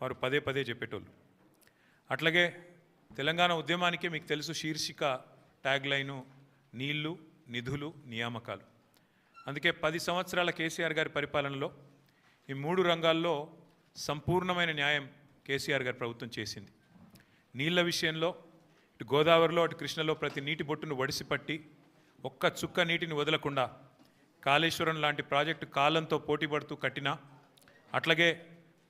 వారు పదే పదే చెప్పేటోళ్ళు. అట్లాగే తెలంగాణ ఉద్యమానికి మీకు తెలుసు శీర్షిక ట్యాగ్ లైను నీళ్లు, నిధులు, నియామకాలు. అందుకే 10 సంవత్సరాల కేసీఆర్ గారి పరిపాలనలో ఈ 3 రంగాల్లో సంపూర్ణమైన న్యాయం కేసీఆర్ గారి ప్రభుత్వం చేసింది. నీళ్ల విషయంలో ఇటు గోదావరిలో అటు కృష్ణలో ప్రతి నీటి బొట్టును వడిసిపట్టి ఒక్క చుక్క నీటిని వదలకుండా కాళేశ్వరం లాంటి ప్రాజెక్టు కాలంతో పోటీపడుతూ కట్టినా, అట్లాగే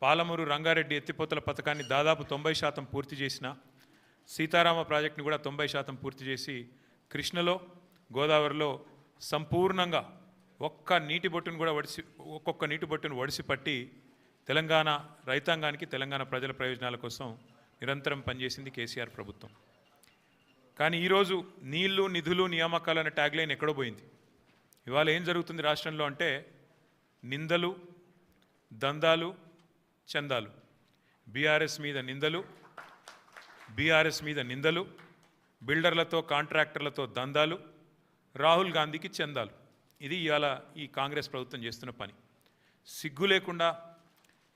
పాలమూరు రంగారెడ్డి ఎత్తిపోతల పథకాన్ని దాదాపు 90% పూర్తి చేసిన, సీతారామ ప్రాజెక్టుని కూడా 90% పూర్తి చేసి కృష్ణలో గోదావరిలో సంపూర్ణంగా ఒక్కొక్క నీటి బొట్టును వడిసిపట్టి తెలంగాణ రైతాంగానికి తెలంగాణ ప్రజల ప్రయోజనాల కోసం నిరంతరం పనిచేసింది కేసీఆర్ ప్రభుత్వం. కానీ ఈరోజు నీళ్లు, నిధులు, నియామకాలు అనే ట్యాగ్ లైన్ ఎక్కడో పోయింది. ఇవాళ ఏం జరుగుతుంది రాష్ట్రంలో అంటే నిందలు, దందాలు, చందాలు. బీఆర్ఎస్ మీద నిందలు, బిల్డర్లతో కాంట్రాక్టర్లతో దందాలు, రాహుల్ గాంధీకి చందాలు. ఇది ఇవాళ ఈ కాంగ్రెస్ ప్రభుత్వం చేస్తున్న పని. సిగ్గు లేకుండా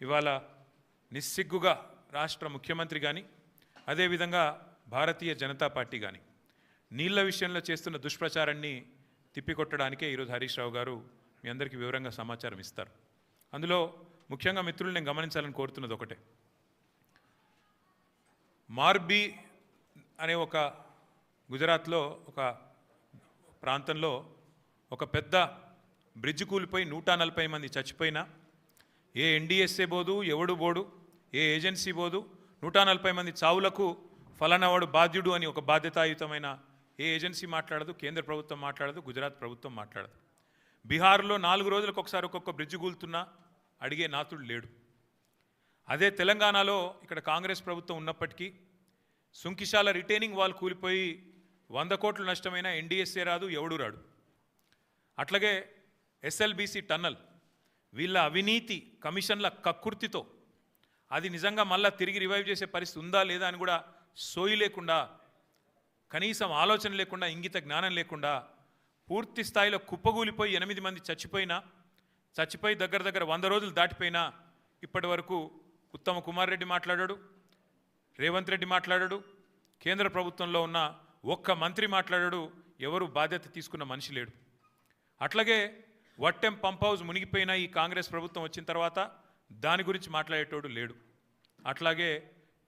ఇవాళ నిస్సిగ్గుగా రాష్ట్ర ముఖ్యమంత్రి కానీ అదేవిధంగా భారతీయ జనతా పార్టీ కానీ నీళ్ల విషయంలో చేస్తున్న దుష్ప్రచారాన్ని తిప్పికొట్టడానికే ఈరోజు హరీష్ రావు గారు మీ అందరికీ వివరంగా సమాచారం ఇస్తారు. అందులో ముఖ్యంగా మిత్రులు నేను గమనించాలని కోరుతున్నది ఒకటే. మార్బీ అనే ఒక గుజరాత్లో ఒక ప్రాంతంలో ఒక పెద్ద బ్రిడ్జ్ కూలిపోయి 140 మంది చచ్చిపోయినా ఏ ఎన్డీఎస్ఏ బోదు, ఎవడు బోడు, ఏ ఏజెన్సీ బోదు, 140 మంది చావులకు ఫలానావాడు బాధ్యుడు అని ఒక బాధ్యతాయుతమైన ఏ ఏజెన్సీ మాట్లాడదు, కేంద్ర ప్రభుత్వం మాట్లాడదు, గుజరాత్ ప్రభుత్వం మాట్లాడదు. బీహార్లో 4 రోజులకు ఒకసారి ఒక్కొక్క బ్రిడ్జ్ కూలుతున్నా అడిగే నాతుడు లేడు. అదే తెలంగాణలో ఇక్కడ కాంగ్రెస్ ప్రభుత్వం ఉన్నప్పటికీ సుంకిశాల రిటైనింగ్ వాల్ కూలిపోయి 100 కోట్ల నష్టమైన ఎన్డీఎస్ఏ రాదు, ఎవడు రాడు. అట్లాగే ఎస్ఎల్బీసీ టన్నల్ వీళ్ళ అవినీతి కమిషన్ల కక్కుర్తితో అది నిజంగా మళ్ళీ తిరిగి రివైవ్ చేసే పరిస్థితి ఉందా లేదా అని కూడా సోయి లేకుండా, కనీసం ఆలోచన లేకుండా, ఇంగిత జ్ఞానం లేకుండా పూర్తి స్థాయిలో కుప్పగూలిపోయి 8 మంది చచ్చిపోయి దగ్గర 100 రోజులు దాటిపోయినా ఇప్పటి వరకు ఉత్తమ కుమార్ రెడ్డి మాట్లాడాడు, రేవంత్ రెడ్డి మాట్లాడాడు, కేంద్ర ప్రభుత్వంలో ఉన్న ఒక్క మంత్రి మాట్లాడాడు, ఎవరు బాధ్యత తీసుకున్న మనిషి లేడు. అట్లాగే వట్టెం పంప్ హౌస్ మునిగిపోయిన ఈ కాంగ్రెస్ ప్రభుత్వం వచ్చిన తర్వాత దాని గురించి మాట్లాడేటోడు లేడు. అట్లాగే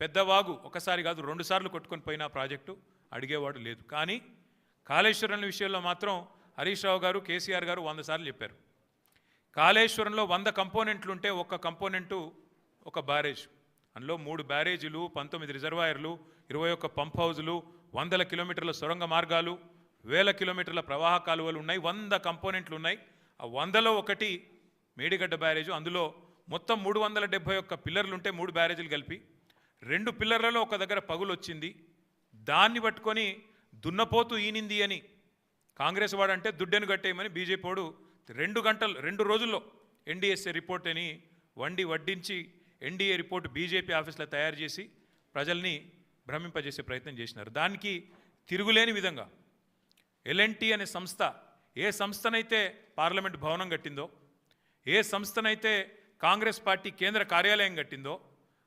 పెద్దవాగు ఒకసారి కాదు 2 సార్లు కొట్టుకొని పోయిన ప్రాజెక్టు అడిగేవాడు లేదు. కానీ కాళేశ్వరం విషయంలో మాత్రం హరీష్ రావు గారు, కేసీఆర్ గారు 100 సార్లు చెప్పారు. కాళేశ్వరంలో 100 కంపోనెంట్లు ఉంటే ఒక్క కంపోనెంటు ఒక బ్యారేజ్, అందులో 3 బ్యారేజీలు, 19 రిజర్వాయర్లు, 21 పంప్ హౌజులు, 100 కిలోమీటర్ల సొరంగ మార్గాలు, 1000 కిలోమీటర్ల ప్రవాహ కాలువలు ఉన్నాయి, 100 కంపోనెంట్లు ఉన్నాయి. ఆ 100లో ఒకటి మేడిగడ్డ బ్యారేజు. అందులో మొత్తం 371 పిల్లర్లు ఉంటే 3 బ్యారేజీలు కలిపి 2 పిల్లర్లలో ఒక దగ్గర పగులు వచ్చింది. దాన్ని పట్టుకొని దున్నపోతూ ఈనింది అని కాంగ్రెస్ వాడంటే దుడ్డెను కట్టేయమని బీజేపీ వాడు 2 రోజుల్లో ఎన్డీఎస్ఏ రిపోర్ట్ అని వడ్డించి ఎన్డీఏ రిపోర్ట్ బీజేపీ ఆఫీస్లో తయారు చేసి ప్రజల్ని భ్రమింపజేసే ప్రయత్నం చేసినారు. దానికి తిరుగులేని విధంగా ఎల్ఎన్టీ అనే సంస్థ ఏ సంస్థనైతే పార్లమెంట్ భవనం కట్టిందో, ఏ సంస్థనైతే కాంగ్రెస్ పార్టీ కేంద్ర కార్యాలయం కట్టిందో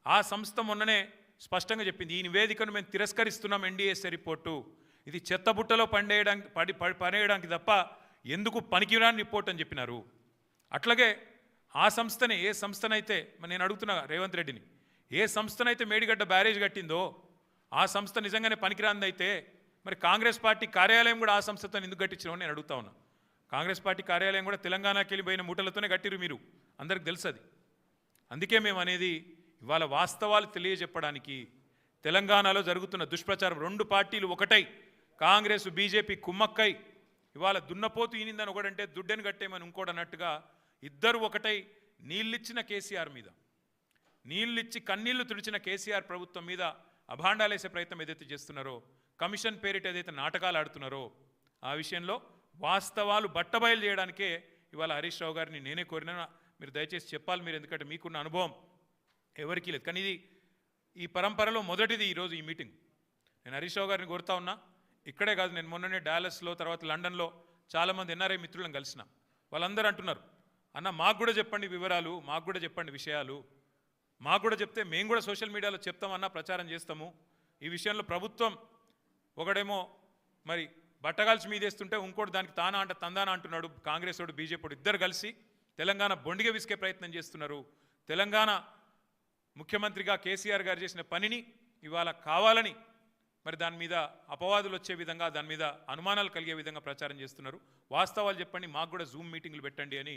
ఆ సంస్థ మొన్ననే స్పష్టంగా చెప్పింది, ఈ నివేదికను మేము తిరస్కరిస్తున్నాం, ఎన్డీఎస్ఏ రిపోర్టు ఇది చెత్తబుట్టలో పడేయడానికి తప్ప ఎందుకు పనికిరాని రిపోర్ట్ అని చెప్పినారు. అట్లాగే ఆ సంస్థనే ఏ సంస్థనైతే నేను అడుగుతున్నా రేవంత్ రెడ్డిని, ఏ సంస్థనైతే మేడిగడ్డ బ్యారేజ్ కట్టిందో ఆ సంస్థ నిజంగానే పనికిరాందైతే మరి కాంగ్రెస్ పార్టీ కార్యాలయం కూడా ఆ సంస్థతో ఎందుకు కట్టించడం నేను అడుగుతా ఉన్నా. కాంగ్రెస్ పార్టీ కార్యాలయం కూడా తెలంగాణకి వెళ్ళిపోయిన మూటలతోనే కట్టిరు, మీరు అందరికి తెలుసు అది. అందుకే మేము అనేది ఇవాళ వాస్తవాలు తెలియజెప్పడానికి తెలంగాణలో జరుగుతున్న దుష్ప్రచారం 2 పార్టీలు ఒకటై కాంగ్రెస్ బీజేపీ కుమ్మక్కై ఇవాళ దున్నపోతు ఈనిందని ఒకడంటే దుడ్డెను కట్టేమని ఇంకోటి అన్నట్టుగా ఇద్దరు ఒకటై నీళ్ళిచ్చిన కేసీఆర్ మీద, నీళ్ళిచ్చి కన్నీళ్లు తుడిచిన కేసీఆర్ ప్రభుత్వం మీద అభాండాలేసే ప్రయత్నం ఏదైతే చేస్తున్నారో, కమిషన్ పేరిట ఏదైతే నాటకాలు ఆడుతున్నారో ఆ విషయంలో వాస్తవాలు బట్టబయలు చేయడానికే ఇవాళ హరీష్ రావు గారిని నేనే కోరినా. మీరు దయచేసి చెప్పాలి, మీరు ఎందుకంటే మీకున్న అనుభవం ఎవరికీ లేదు. కానీ ఇది ఈ పరంపరలో మొదటిది ఈరోజు ఈ మీటింగ్. నేను హరీష్ రావు గారిని కోరుతా ఉన్నా, ఇక్కడే కాదు, నేను మొన్ననే డాలస్లో తర్వాత లండన్లో చాలామంది ఎన్ఆర్ఐ మిత్రులను కలిసిన వాళ్ళందరూ అంటున్నారు, అన్న మాకు కూడా చెప్పండి వివరాలు, మాకు కూడా చెప్పండి విషయాలు. మాకు కూడా చెప్తే మేము కూడా సోషల్ మీడియాలో చెప్తామన్నా ప్రచారం చేస్తాము. ఈ విషయంలో ప్రభుత్వం ఒకడేమో మరి బట్టగాల్చి మీదేస్తుంటే ఇంకోటి దానికి తానా అంటే తందానా అంటున్నాడు. కాంగ్రెస్ వాడు బీజేపీ వాడు ఇద్దరు కలిసి తెలంగాణ బొండిగా విసికే ప్రయత్నం చేస్తున్నారు. తెలంగాణ ముఖ్యమంత్రిగా కేసీఆర్ గారు చేసిన పనిని ఇవాళ కావాలని మరి దాని మీద అపవాదులు వచ్చే విధంగా, దాని మీద అనుమానాలు కలిగే విధంగా ప్రచారం చేస్తున్నారు. వాస్తవాలు చెప్పండి, మాకు కూడా జూమ్ మీటింగ్లు పెట్టండి అని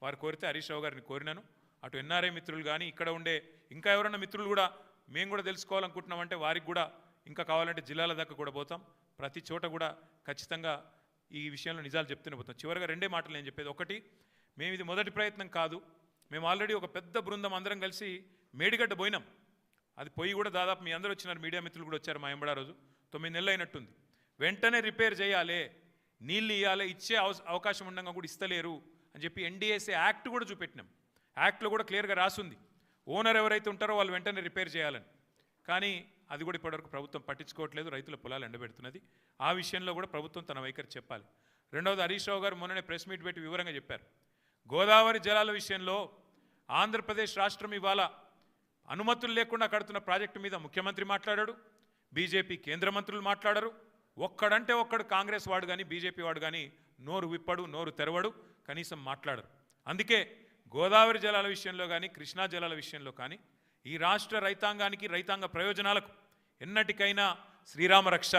వారు కోరితే హరీష్ రావు గారిని కోరినాను. అటు ఎన్ఆర్ఐ మిత్రులు కానీ ఇక్కడ ఉండే ఇంకా ఎవరైనా మిత్రులు కూడా మేము కూడా తెలుసుకోవాలనుకుంటున్నామంటే వారికి కూడా ఇంకా కావాలంటే జిల్లాల దాకా కూడా పోతాం. ప్రతి చోట కూడా ఖచ్చితంగా ఈ విషయంలో నిజాలు చెప్తూనే పోతాం. చివరిగా రెండే మాటలు నేను చెప్పేది. ఒకటి, మేము ఇది మొదటి ప్రయత్నం కాదు. మేము ఆల్రెడీ ఒక పెద్ద బృందం అందరం కలిసి మేడిగడ్డ పోయినాం. అది పోయి కూడా దాదాపు మీ అందరూ వచ్చినారు, మీడియా మిత్రులు కూడా వచ్చారు. మా ఎంబడా రోజు 9 నెలలు అయినట్టుంది. వెంటనే రిపేర్ చేయాలి, నీళ్ళు ఇవ్వాలి, ఇచ్చే అవకాశం ఉండగా కూడా ఇస్తలేరు అని చెప్పి ఎన్డీఎస్ఏ యాక్ట్ కూడా చూపెట్టినాం. యాక్ట్లో కూడా క్లియర్గా రాసుంది ఓనర్ ఎవరైతే ఉంటారో వాళ్ళు వెంటనే రిపేర్ చేయాలని. కానీ అది కూడా ఇప్పటివరకు ప్రభుత్వం పట్టించుకోవట్లేదు. రైతుల పొలాలు ఎండబెడుతున్నది. ఆ విషయంలో కూడా ప్రభుత్వం తన వైఖరి చెప్పాలి. రెండవది, హరీష్ రావు గారు మొన్ననే ప్రెస్ మీట్ పెట్టి వివరంగా చెప్పారు. గోదావరి జలాల విషయంలో ఆంధ్రప్రదేశ్ రాష్ట్రం ఇవాళ అనుమతులు లేకుండా కడుతున్న ప్రాజెక్టు మీద ముఖ్యమంత్రి మాట్లాడాడు, బీజేపీ కేంద్ర మంత్రులు మాట్లాడరు. ఒక్కడంటే ఒక్కడు కాంగ్రెస్ వాడు కానీ బీజేపీ వాడు కానీ నోరు విప్పడు, నోరు తెరవడు, కనీసం మాట్లాడరు. అందుకే గోదావరి జలాల విషయంలో కానీ కృష్ణా జలాల విషయంలో కానీ ఈ రాష్ట్ర రైతాంగానికి రైతాంగ ప్రయోజనాలకు ఎన్నటికైనా శ్రీరామ రక్ష